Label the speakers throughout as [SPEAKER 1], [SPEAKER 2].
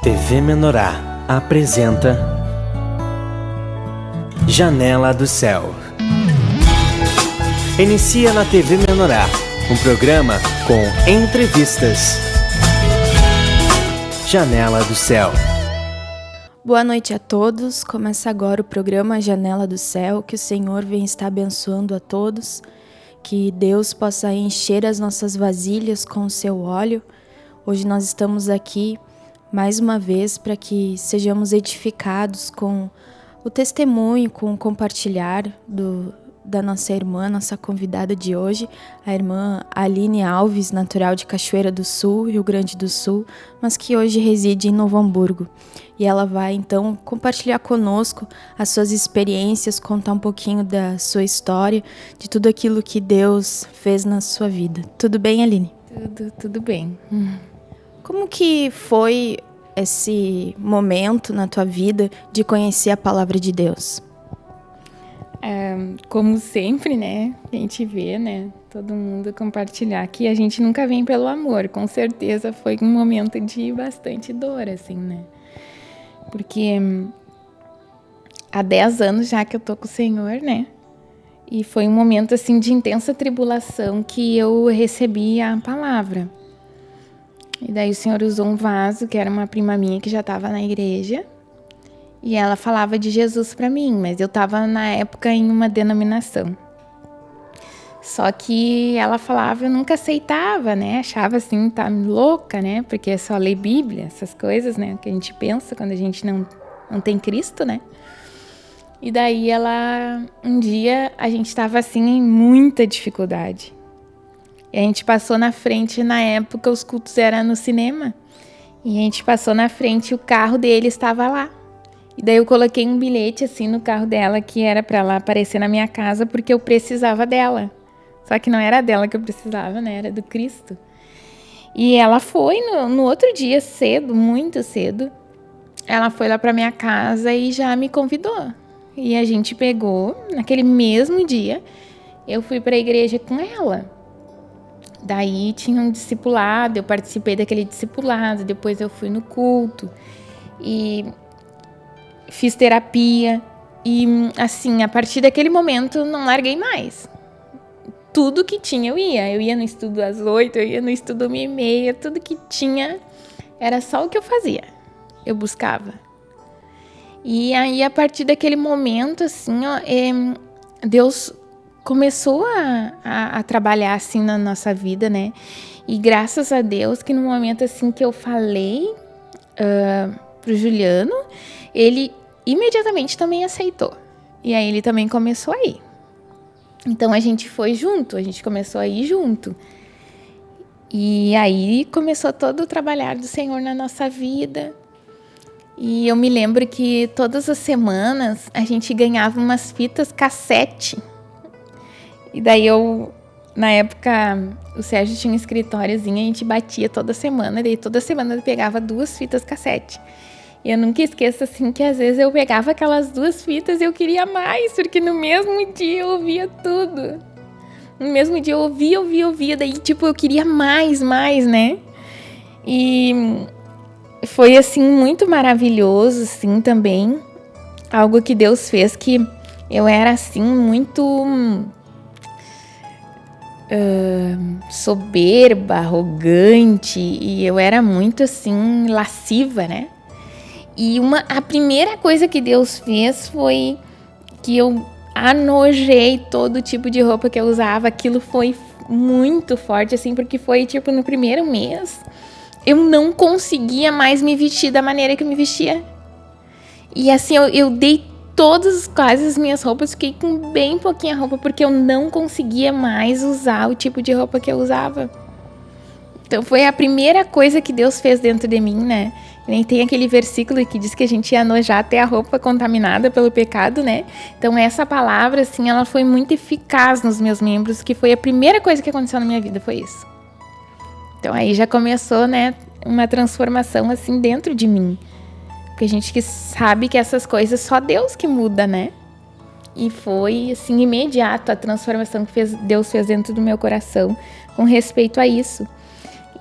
[SPEAKER 1] TV Menorá apresenta Janela do Céu. Inicia na TV Menorá, um programa com entrevistas. Janela do Céu.
[SPEAKER 2] Boa noite a todos. Começa agora o programa Janela do Céu. Que o Senhor venha estar abençoando a todos. Que Deus possa encher as nossas vasilhas com o seu óleo. Hoje nós estamos aqui mais uma vez para que sejamos edificados com o testemunho, com o compartilhar da nossa irmã, nossa convidada de hoje, a irmã Aline Alves, natural de Cachoeira do Sul, Rio Grande do Sul, mas que hoje reside em Novo Hamburgo. E ela vai então compartilhar conosco as suas experiências, contar um pouquinho da sua história, de tudo aquilo que Deus fez na sua vida. Tudo bem, Aline?
[SPEAKER 3] Tudo bem.
[SPEAKER 2] Como que foi esse momento na tua vida de conhecer a palavra de Deus?
[SPEAKER 3] Como sempre, né, a gente vê, né, todo mundo compartilhar que a gente nunca vem pelo amor. Com certeza foi um momento de bastante dor, assim, né, porque há 10 anos já que eu tô com o Senhor, né, e foi um momento, assim, de intensa tribulação que eu recebi a palavra. E daí o Senhor usou um vaso, que era uma prima minha que já estava na igreja, e ela falava de Jesus para mim, mas eu estava na época em uma denominação. Só que ela falava, eu nunca aceitava, né? Achava assim, tá louca, né? Porque é só ler Bíblia, essas coisas, né? Que a gente pensa quando a gente não tem Cristo, né? E daí um dia a gente estava assim em muita dificuldade. E a gente passou na frente, na época os cultos eram no cinema. E a gente passou na frente e o carro dele estava lá. E daí eu coloquei um bilhete assim no carro dela que era para ela aparecer na minha casa porque eu precisava dela. Só que não era dela que eu precisava, né? Era do Cristo. E ela foi no outro dia cedo, muito cedo. Ela foi lá para minha casa e já me convidou. E a gente pegou, naquele mesmo dia, eu fui para a igreja com ela. Daí tinha um discipulado, eu participei daquele discipulado, depois eu fui no culto e fiz terapia e assim, a partir daquele momento não larguei mais. Tudo que tinha eu ia no estudo às 8, eu ia no estudo 1h30, tudo que tinha era só o que eu fazia, eu buscava. E aí a partir daquele momento assim, ó, Deus começou a trabalhar assim na nossa vida, né? E graças a Deus que no momento assim que eu falei pro Juliano, ele imediatamente também aceitou. E aí ele também começou a ir. Então a gente foi junto, a gente começou a ir junto. E aí começou todo o trabalhar do Senhor na nossa vida. E eu me lembro que todas as semanas a gente ganhava umas fitas cassete. E daí na época, o Sérgio tinha um escritóriozinho, a gente batia toda semana, daí toda semana eu pegava 2 fitas cassete. E eu nunca esqueço, assim, que às vezes eu pegava aquelas 2 fitas e eu queria mais, porque no mesmo dia eu ouvia tudo. No mesmo dia eu ouvia, daí tipo, eu queria mais, né? E foi, assim, muito maravilhoso, assim, também. Algo que Deus fez que eu era, assim, muito soberba, arrogante, e eu era muito assim lasciva, né? E a primeira coisa que Deus fez foi que eu anojei todo tipo de roupa que eu usava. Aquilo foi muito forte, assim, porque foi tipo no primeiro mês eu não conseguia mais me vestir da maneira que eu me vestia. E assim, eu dei quase as minhas roupas, fiquei com bem pouquinha roupa, porque eu não conseguia mais usar o tipo de roupa que eu usava. Então foi a primeira coisa que Deus fez dentro de mim, né? Nem tem aquele versículo que diz que a gente ia nojar até a roupa contaminada pelo pecado, né? Então essa palavra, assim, ela foi muito eficaz nos meus membros, que foi a primeira coisa que aconteceu na minha vida, foi isso. Então aí já começou, né, uma transformação, assim, dentro de mim. Porque a gente que sabe que essas coisas só Deus que muda, né? E foi, assim, imediato a transformação que Deus fez dentro do meu coração com respeito a isso.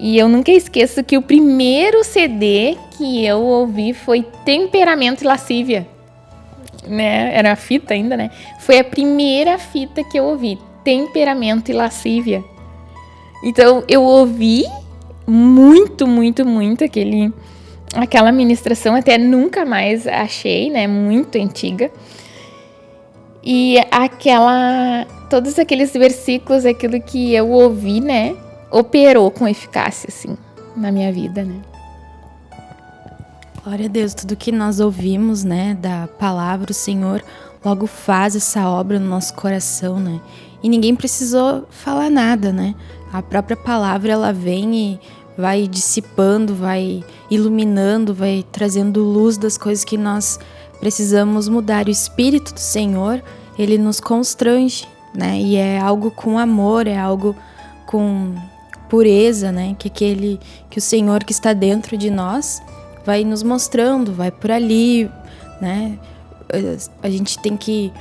[SPEAKER 3] E eu nunca esqueço que o primeiro CD que eu ouvi foi Temperamento e Lascívia, né? Era a fita ainda, né? Foi a primeira fita que eu ouvi, Temperamento e Lascívia. Então, eu ouvi muito, muito, muito aquela ministração, até nunca mais achei, né? Muito antiga. E todos aqueles versículos, aquilo que eu ouvi, né? Operou com eficácia, assim, na minha vida, né?
[SPEAKER 2] Glória a Deus, tudo que nós ouvimos, né, da palavra, o Senhor logo faz essa obra no nosso coração, né? E ninguém precisou falar nada, né? A própria palavra, ela vem e vai dissipando, vai iluminando, vai trazendo luz das coisas que nós precisamos mudar. O Espírito do Senhor, ele nos constrange, né? E é algo com amor, é algo com pureza, né? Que o Senhor que está dentro de nós vai nos mostrando, vai por ali, né? A gente tem que,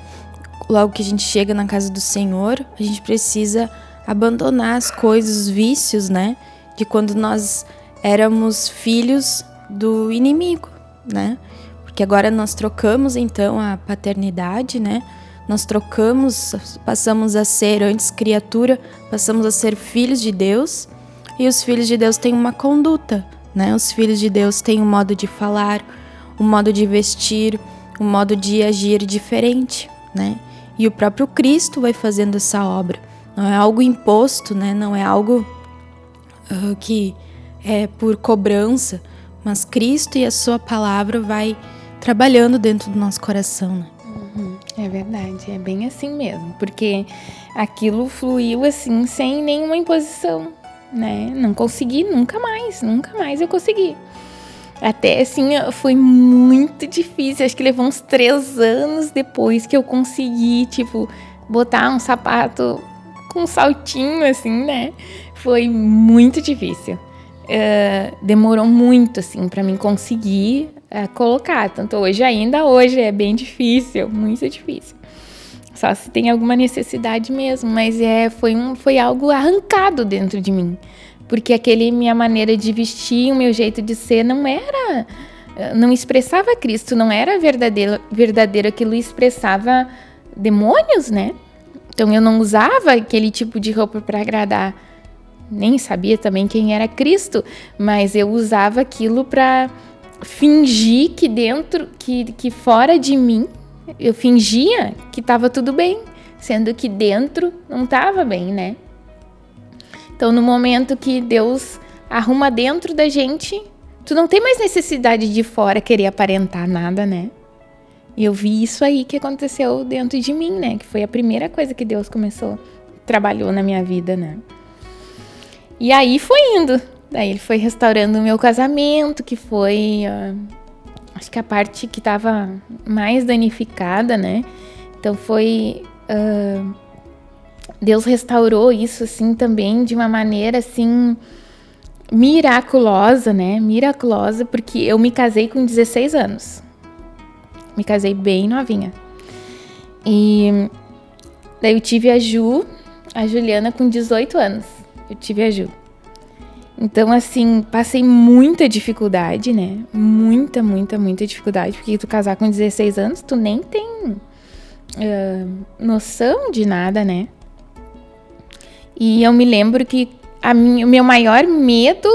[SPEAKER 2] logo que a gente chega na casa do Senhor, a gente precisa abandonar as coisas, os vícios, né? De quando nós éramos filhos do inimigo, né? Porque agora nós trocamos, então, a paternidade, né? Nós trocamos, passamos a ser, antes criatura, passamos a ser filhos de Deus. E os filhos de Deus têm uma conduta, né? Os filhos de Deus têm um modo de falar, um modo de vestir, um modo de agir diferente, né? E o próprio Cristo vai fazendo essa obra. Não é algo imposto, né? Não é algo que é por cobrança, mas Cristo e a sua palavra vai trabalhando dentro do nosso coração, né?
[SPEAKER 3] É verdade, é bem assim mesmo, porque aquilo fluiu assim, sem nenhuma imposição, né? Não consegui, nunca mais eu consegui. Até assim, foi muito difícil, acho que levou uns 3 anos depois que eu consegui, tipo, botar um sapato com um saltinho, assim, né? Foi muito difícil. Demorou muito, assim, pra mim conseguir colocar. Tanto hoje é bem difícil, muito difícil. Só se tem alguma necessidade mesmo, mas foi algo arrancado dentro de mim. Porque minha maneira de vestir, o meu jeito de ser não expressava Cristo, não era verdadeiro, aquilo expressava demônios, né? Então eu não usava aquele tipo de roupa para agradar, nem sabia também quem era Cristo, mas eu usava aquilo para fingir que dentro, que fora de mim, eu fingia que estava tudo bem, sendo que dentro não estava bem, né? Então, no momento que Deus arruma dentro da gente, tu não tem mais necessidade de fora querer aparentar nada, né? E eu vi isso aí que aconteceu dentro de mim, né? Que foi a primeira coisa que Deus trabalhou na minha vida, né? E aí foi indo. Daí ele foi restaurando o meu casamento, que foi, acho que a parte que estava mais danificada, né? Então foi... Deus restaurou isso, assim, também de uma maneira, assim, miraculosa, né? Miraculosa, porque eu me casei com 16 anos. Me casei bem novinha. E daí eu tive a Juliana com 18 anos. Eu tive a Ju. Então, assim, passei muita dificuldade, né? Muita, muita, muita dificuldade. Porque tu casar com 16 anos, tu nem tem noção de nada, né? E eu me lembro que o meu maior medo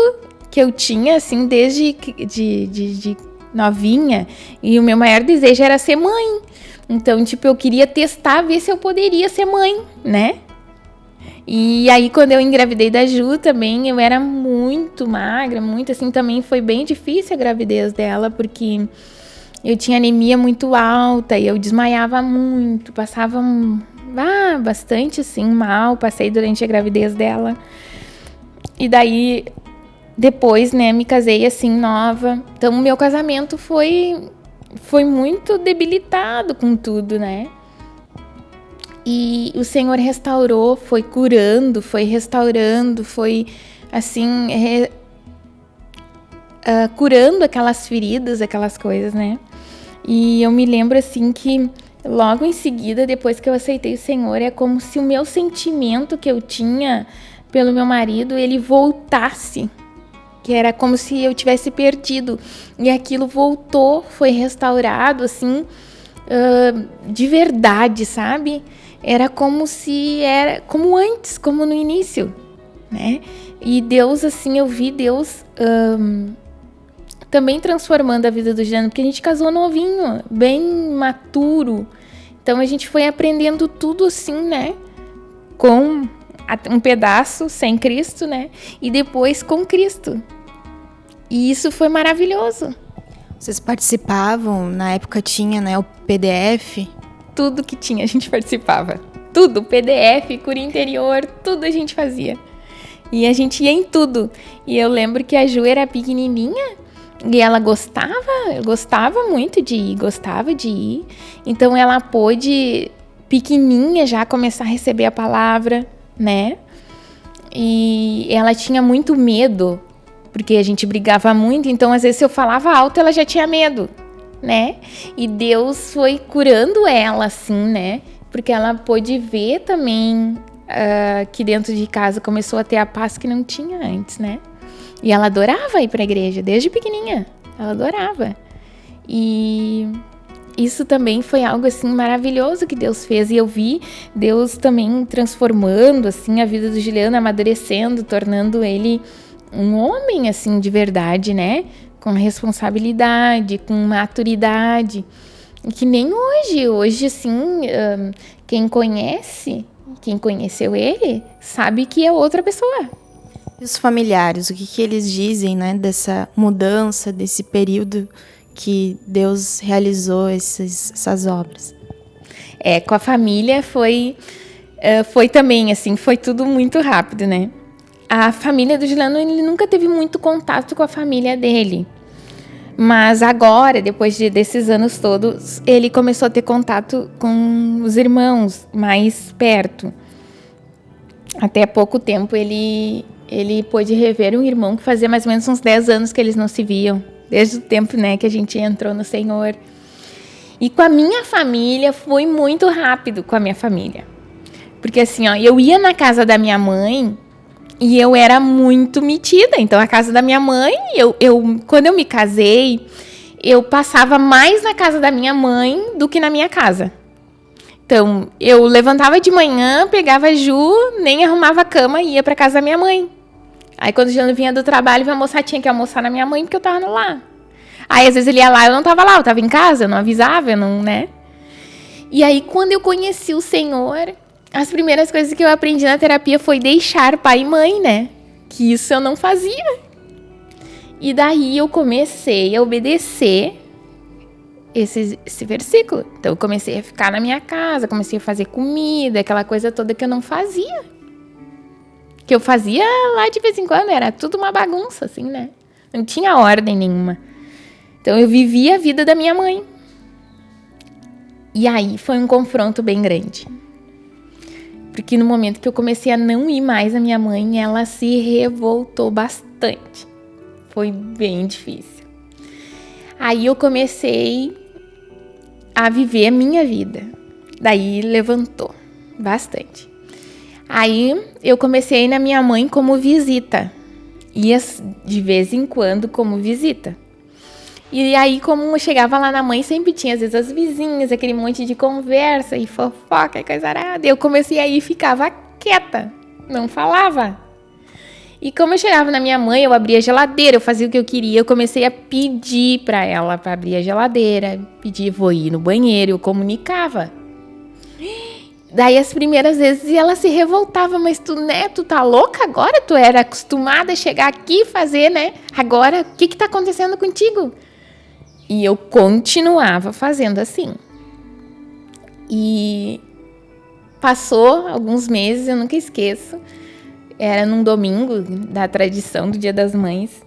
[SPEAKER 3] que eu tinha, assim, desde de novinha, e o meu maior desejo era ser mãe. Então, tipo, eu queria testar, ver se eu poderia ser mãe, né? E aí, quando eu engravidei da Ju também, eu era muito magra, muito assim, também foi bem difícil a gravidez dela, porque eu tinha anemia muito alta e eu desmaiava muito, passava bastante assim mal, passei durante a gravidez dela. E daí, depois, né, me casei assim, nova. Então, o meu casamento foi muito debilitado com tudo, né? E o Senhor restaurou, foi curando, foi restaurando, foi assim, curando aquelas feridas, aquelas coisas, né? E eu me lembro assim que logo em seguida, depois que eu aceitei o Senhor, é como se o meu sentimento que eu tinha pelo meu marido, ele voltasse, que era como se eu tivesse perdido. E aquilo voltou, foi restaurado, assim, de verdade, sabe? Era como se era como antes, como no início, né? E Deus, assim, eu vi Deus também transformando a vida do Juliano, porque a gente casou novinho, bem maturo. Então a gente foi aprendendo tudo assim, né? Com um pedaço sem Cristo, né? E depois com Cristo. E isso foi maravilhoso.
[SPEAKER 2] Vocês participavam, na época tinha, né, o PDF?
[SPEAKER 3] Tudo que tinha a gente participava. Tudo, PDF, cura interior, tudo a gente fazia. E a gente ia em tudo. E eu lembro que a Ju era pequenininha e ela gostava muito de ir, gostava de ir. Então ela pôde, pequenininha, já começar a receber a palavra, né? E ela tinha muito medo, porque a gente brigava muito, então às vezes se eu falava alto ela já tinha medo, né? E Deus foi curando ela, assim, né? Porque ela pôde ver também que dentro de casa começou a ter a paz que não tinha antes, né? E ela adorava ir pra igreja, desde pequenininha, ela adorava. E isso também foi algo, assim, maravilhoso que Deus fez. E eu vi Deus também transformando, assim, a vida do Juliano, amadurecendo, tornando ele um homem, assim, de verdade, né? Com responsabilidade, com maturidade. Que nem hoje. Hoje, assim, quem conheceu ele, sabe que é outra pessoa.
[SPEAKER 2] E os familiares, o que eles dizem, né, dessa mudança, desse período que Deus realizou essas obras?
[SPEAKER 3] Com a família foi também, assim, foi tudo muito rápido, né? A família do Juliano, ele nunca teve muito contato com a família dele. Mas agora, depois desses anos todos, ele começou a ter contato com os irmãos mais perto. Até há pouco tempo ele pôde rever um irmão que fazia mais ou menos uns 10 anos que eles não se viam. Desde o tempo, né, que a gente entrou no Senhor. E com a minha família, foi muito rápido com a minha família. Porque assim, ó, eu ia na casa da minha mãe e eu era muito metida. Então, a casa da minha mãe, quando eu me casei, eu passava mais na casa da minha mãe do que na minha casa. Então, eu levantava de manhã, pegava a Ju, nem arrumava a cama e ia pra casa da minha mãe. Aí, quando o Juliano vinha do trabalho, ia almoçar, tinha que almoçar na minha mãe, porque eu tava lá. Aí, às vezes, ele ia lá, eu não tava lá, eu tava em casa, eu não avisava, eu não, né? E aí, quando eu conheci o Senhor, as primeiras coisas que eu aprendi na terapia foi deixar pai e mãe, né? Que isso eu não fazia. E daí, eu comecei a obedecer esse versículo. Então, eu comecei a ficar na minha casa, comecei a fazer comida, aquela coisa toda que eu não fazia. Que eu fazia lá de vez em quando, era tudo uma bagunça, assim, né? Não tinha ordem nenhuma. Então, eu vivia a vida da minha mãe. E aí, foi um confronto bem grande. Porque no momento que eu comecei a não ir mais na minha mãe, ela se revoltou bastante. Foi bem difícil. Aí, eu comecei a viver a minha vida. Daí, levantou bastante. Aí, eu comecei a ir na minha mãe como visita. Ia de vez em quando como visita. E aí, como eu chegava lá na mãe, sempre tinha, às vezes, as vizinhas, aquele monte de conversa e fofoca e coisa arada. Eu comecei a ir e ficava quieta, não falava. E como eu chegava na minha mãe, eu abria a geladeira, eu fazia o que eu queria. Eu comecei a pedir para ela para abrir a geladeira, pedir, vou ir no banheiro, eu comunicava. Daí, as primeiras vezes, ela se revoltava, mas tu tá louca agora? Tu era acostumada a chegar aqui e fazer, né? Agora, o que tá acontecendo contigo? E eu continuava fazendo assim. E passou alguns meses, eu nunca esqueço. Era num domingo da tradição do Dia das Mães.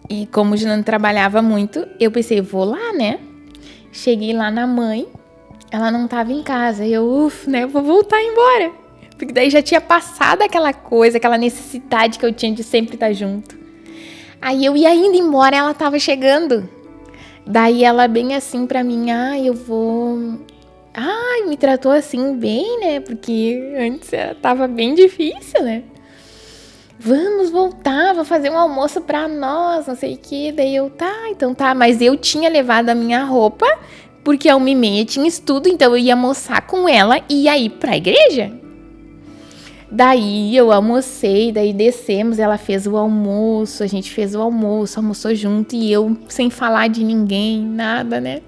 [SPEAKER 3] E como o Juliano trabalhava muito, eu pensei, vou lá, né? Cheguei lá na mãe. Ela não estava em casa. E eu, né, vou voltar embora. Porque daí já tinha passado aquela coisa, aquela necessidade que eu tinha de sempre estar junto. Aí eu ia indo embora, ela estava chegando. Daí ela bem assim pra mim, eu vou... me tratou assim bem, né? Porque antes tava bem difícil, né? vamos voltar, vou fazer um almoço pra nós, não sei o que. Daí eu, então tá. Mas eu tinha levado a minha roupa, porque a 1h30 tinha estudo, então eu ia almoçar com ela e ia ir pra igreja. Daí eu almocei, daí descemos, ela fez o almoço, a gente fez o almoço, almoçou junto e eu sem falar de ninguém, nada, né?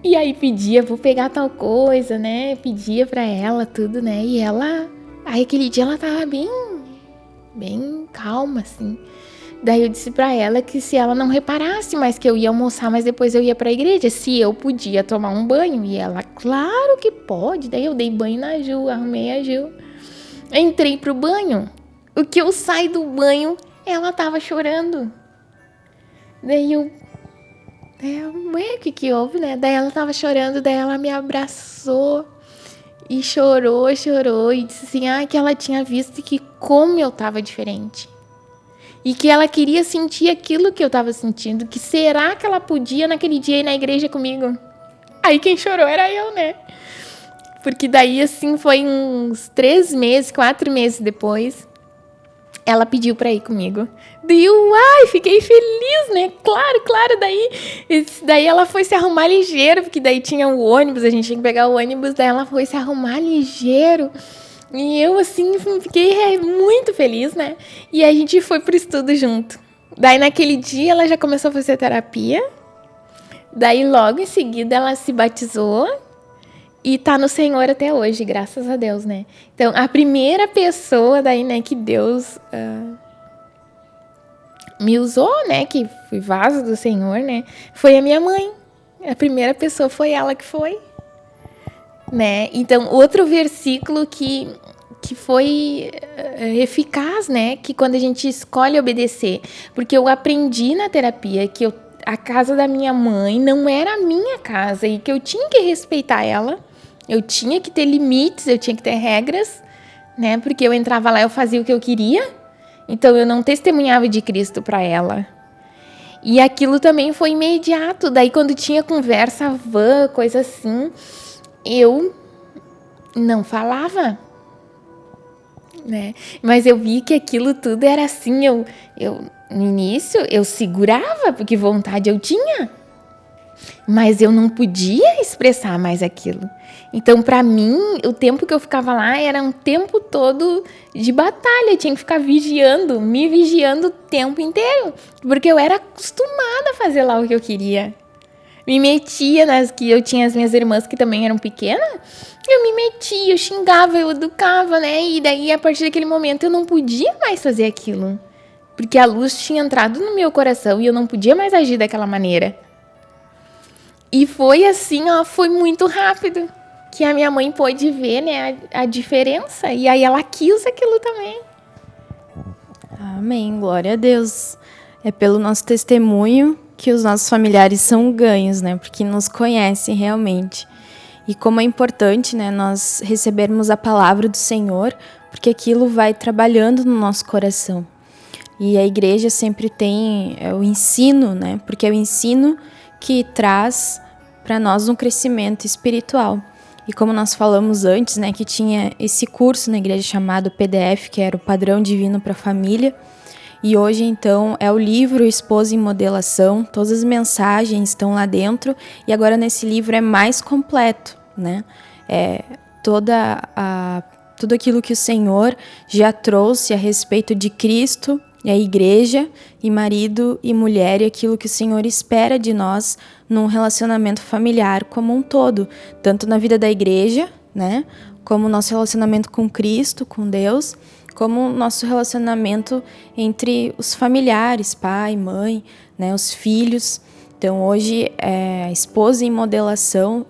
[SPEAKER 3] E aí pedia, vou pegar tal coisa, né? Pedia pra ela tudo, né? E ela, aí aquele dia ela tava bem calma, assim. Daí eu disse pra ela que se ela não reparasse, mas que eu ia almoçar, mas depois eu ia pra igreja, se eu podia tomar um banho. E ela, claro que pode. Daí eu dei banho na Ju, arrumei a Ju. Entrei pro banho. O que eu saí do banho, ela tava chorando. Daí eu, ué, o que houve, né? Daí ela tava chorando, daí ela me abraçou e chorou, e disse assim, que ela tinha visto que como eu tava diferente. E que ela queria sentir aquilo que eu tava sentindo. Que será que ela podia naquele dia ir na igreja comigo? Aí quem chorou era eu, né? Porque daí, assim, foi uns 3 meses, 4 meses depois, ela pediu pra ir comigo. Daí eu, fiquei feliz, né? Claro, daí ela foi se arrumar ligeiro, porque daí tinha o ônibus, a gente tinha que pegar o ônibus, daí ela foi se arrumar ligeiro. E eu, assim, fiquei muito feliz, né? E a gente foi pro estudo junto. Daí, naquele dia, ela já começou a fazer terapia. Daí, logo em seguida, ela se batizou. E tá no Senhor até hoje, graças a Deus, né? Então, a primeira pessoa daí, né, que Deus me usou, né? Que fui vaso do Senhor, né? Foi a minha mãe. A primeira pessoa foi ela que foi. Né? Então, outro versículo que foi eficaz, né? Que quando a gente escolhe obedecer. Porque eu aprendi na terapia que a casa da minha mãe não era a minha casa e que eu tinha que respeitar ela. Eu tinha que ter limites, eu tinha que ter regras, né? Porque eu entrava lá, eu fazia o que eu queria. Então, eu não testemunhava de Cristo para ela. E aquilo também foi imediato. Daí, quando tinha conversa vã, coisa assim, eu não falava, né? Mas eu vi que aquilo tudo era assim, eu no início eu segurava, porque vontade eu tinha, mas eu não podia expressar mais aquilo. Então, para mim, o tempo que eu ficava lá era um tempo todo de batalha, eu tinha que ficar me vigiando o tempo inteiro, porque eu era acostumada a fazer lá o que eu queria. Me metia que eu tinha as minhas irmãs que também eram pequenas, eu me metia, eu xingava, eu educava, né? E daí, a partir daquele momento, eu não podia mais fazer aquilo. Porque a luz tinha entrado no meu coração e eu não podia mais agir daquela maneira. E foi assim, foi muito rápido, que a minha mãe pôde ver, né, a diferença. E aí ela quis aquilo também.
[SPEAKER 2] Amém, glória a Deus. É pelo nosso testemunho que os nossos familiares são ganhos, né? Porque nos conhecem realmente. E como é importante, né, nós recebermos a palavra do Senhor, porque aquilo vai trabalhando no nosso coração. E a igreja sempre tem o ensino, né? Porque é o ensino que traz para nós um crescimento espiritual. E como nós falamos antes, né, que tinha esse curso na igreja chamado PDF, que era o Padrão Divino para a Família. E hoje, então, é o livro Esposa em Modelação, todas as mensagens estão lá dentro, e agora nesse livro é mais completo, né? Tudo aquilo que o Senhor já trouxe a respeito de Cristo, e a igreja, e marido e mulher, e aquilo que o Senhor espera de nós num relacionamento familiar como um todo, tanto na vida da igreja, né? Como o nosso relacionamento com Cristo, com Deus, como o nosso relacionamento entre os familiares, pai, mãe, né, os filhos. Então, hoje, a Esposa em Modelação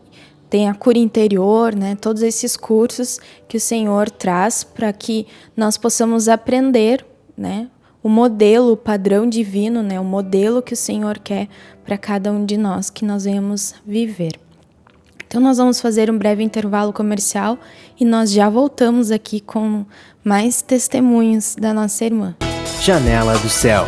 [SPEAKER 2] tem a cura interior, né, todos esses cursos que o Senhor traz para que nós possamos aprender, né, o modelo, o padrão divino, né, o modelo que o Senhor quer para cada um de nós, que nós venhamos viver. Então, nós vamos fazer um breve intervalo comercial e nós já voltamos aqui com mais testemunhos da nossa irmã.
[SPEAKER 1] Janela do Céu.